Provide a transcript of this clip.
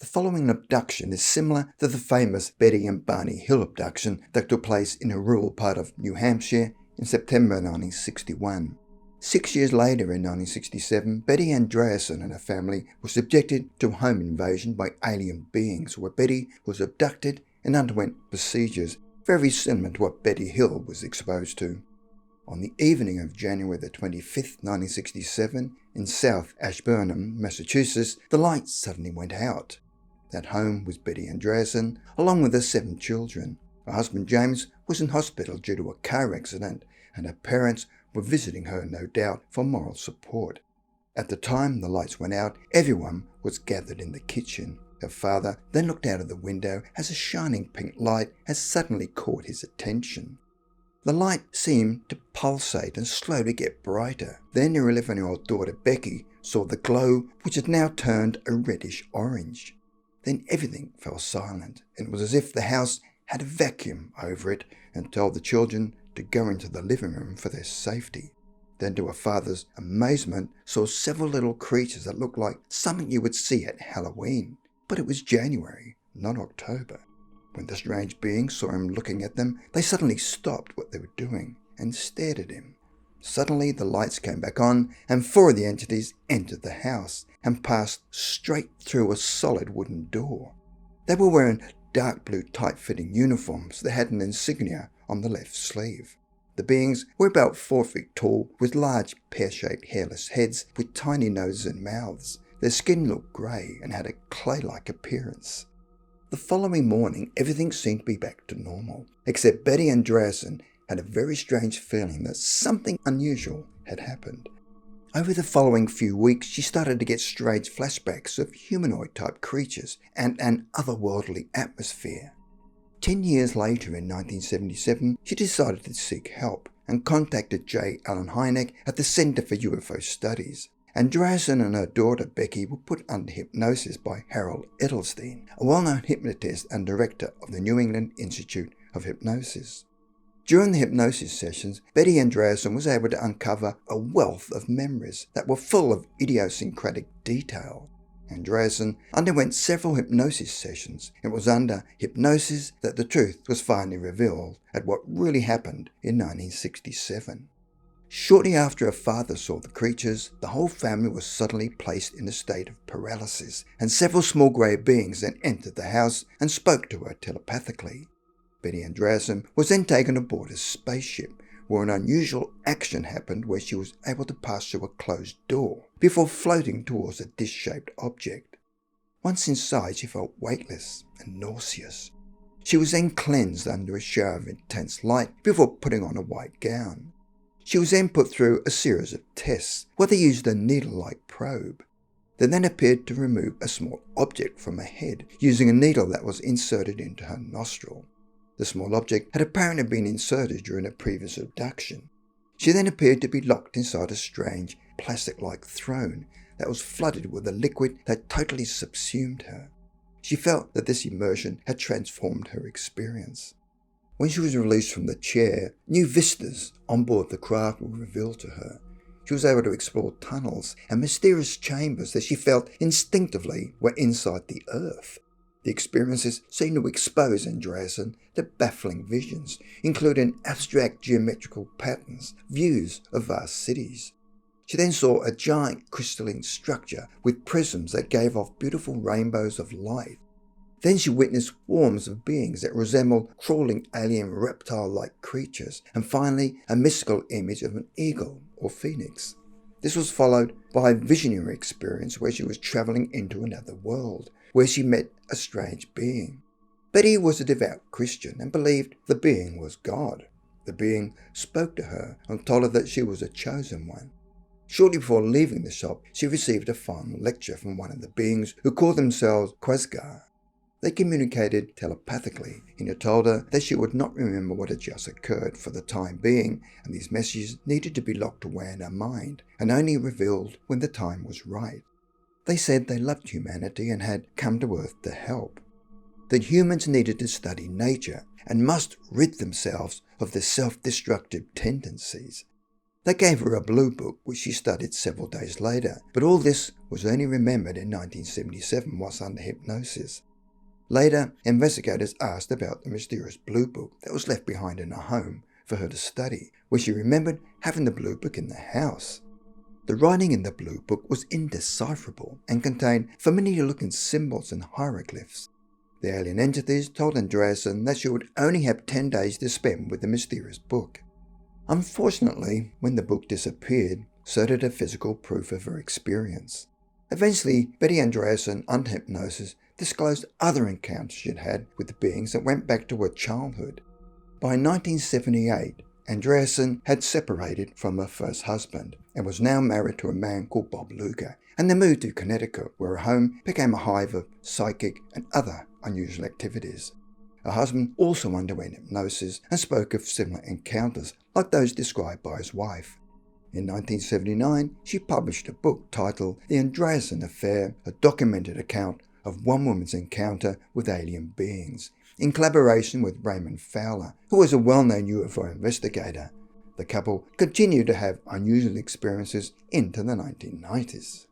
The following abduction is similar to the famous Betty and Barney Hill abduction that took place in a rural part of New Hampshire in September 1961. 6 years later, in 1967, Betty Andreasson and her family were subjected to a home invasion by alien beings, where Betty was abducted and underwent procedures very similar to what Betty Hill was exposed to. On the evening of January the 25th, 1967, in South Ashburnham, Massachusetts, the lights suddenly went out. That home was Betty Andreasson, along with her 7 children. Her husband James was in hospital due to a car accident, and her parents were visiting her, no doubt, for moral support. At the time the lights went out, everyone was gathered in the kitchen. Her father then looked out of the window as a shining pink light had suddenly caught his attention. The light seemed to pulsate and slowly get brighter. Then her 11-year-old daughter Becky saw the glow, which had now turned a reddish orange. Then everything fell silent, and it was as if the house had a vacuum over it and told the children to go into the living room for their safety. Then, to her father's amazement, saw several little creatures that looked like something you would see at Halloween. But it was January, not October. When the strange beings saw him looking at them, they suddenly stopped what they were doing and stared at him. Suddenly the lights came back on, and 4 of the entities entered the house and passed straight through a solid wooden door. They were wearing dark blue tight-fitting uniforms that had an insignia on the left sleeve. The beings were about 4 feet tall, with large pear-shaped hairless heads with tiny noses and mouths. Their skin looked grey and had a clay-like appearance. The following morning, everything seemed to be back to normal, except Betty Andreasson had a very strange feeling that something unusual had happened. Over the following few weeks, she started to get strange flashbacks of humanoid-type creatures and an otherworldly atmosphere. 10 years later, in 1977, she decided to seek help and contacted J. Allen Hynek at the Center for UFO Studies. Andreasson and her daughter Becky were put under hypnosis by Harold Edelstein, a well-known hypnotist and director of the New England Institute of Hypnosis. During the hypnosis sessions, Betty Andreasson was able to uncover a wealth of memories that were full of idiosyncratic detail. Andreasson underwent several hypnosis sessions. It was under hypnosis that the truth was finally revealed at what really happened in 1967. Shortly after her father saw the creatures, the whole family was suddenly placed in a state of paralysis, and several small grey beings then entered the house and spoke to her telepathically. Betty Andreasson was then taken aboard a spaceship, where an unusual action happened where she was able to pass through a closed door before floating towards a dish-shaped object. Once inside, she felt weightless and nauseous. She was then cleansed under a shower of intense light before putting on a white gown. She was then put through a series of tests where they used a needle-like probe. They then appeared to remove a small object from her head using a needle that was inserted into her nostril. The small object had apparently been inserted during a previous abduction. She then appeared to be locked inside a strange plastic-like throne that was flooded with a liquid that totally subsumed her. She felt that this immersion had transformed her experience. When she was released from the chair, new vistas on board the craft were revealed to her. She was able to explore tunnels and mysterious chambers that she felt instinctively were inside the earth. The experiences seemed to expose Andreasson to baffling visions, including abstract geometrical patterns, views of vast cities. She then saw a giant crystalline structure with prisms that gave off beautiful rainbows of light. Then she witnessed swarms of beings that resembled crawling alien reptile-like creatures, and finally a mystical image of an eagle or phoenix. This was followed by a visionary experience where she was travelling into another world, where she met a strange being. Betty was a devout Christian and believed the being was God. The being spoke to her and told her that she was a chosen one. Shortly before leaving the shop, she received a final lecture from one of the beings who called themselves Quasgar. They communicated telepathically, and it told her that she would not remember what had just occurred for the time being, and these messages needed to be locked away in her mind and only revealed when the time was right. They said they loved humanity and had come to Earth to help. that humans needed to study nature and must rid themselves of their self-destructive tendencies. They gave her a blue book which she studied several days later, but all this was only remembered in 1977 whilst under hypnosis. Later, investigators asked about the mysterious blue book that was left behind in her home for her to study, where she remembered having the blue book in the house. The writing in the blue book was indecipherable and contained familiar-looking symbols and hieroglyphs. The alien entities told Andreasson that she would only have 10 days to spend with the mysterious book. Unfortunately, when the book disappeared, so did her physical proof of her experience. Eventually, Betty Andreasson, under hypnosis, disclosed other encounters she'd had with the beings that went back to her childhood. By 1978, Andreasson had separated from her first husband and was now married to a man called Bob Luger, and they moved to Connecticut, where her home became a hive of psychic and other unusual activities. Her husband also underwent hypnosis and spoke of similar encounters like those described by his wife. In 1979, she published a book titled The Andreasson Affair, a documented account of one woman's encounter with alien beings, in collaboration with Raymond Fowler, who was a well-known UFO investigator. The couple continued to have unusual experiences into the 1990s.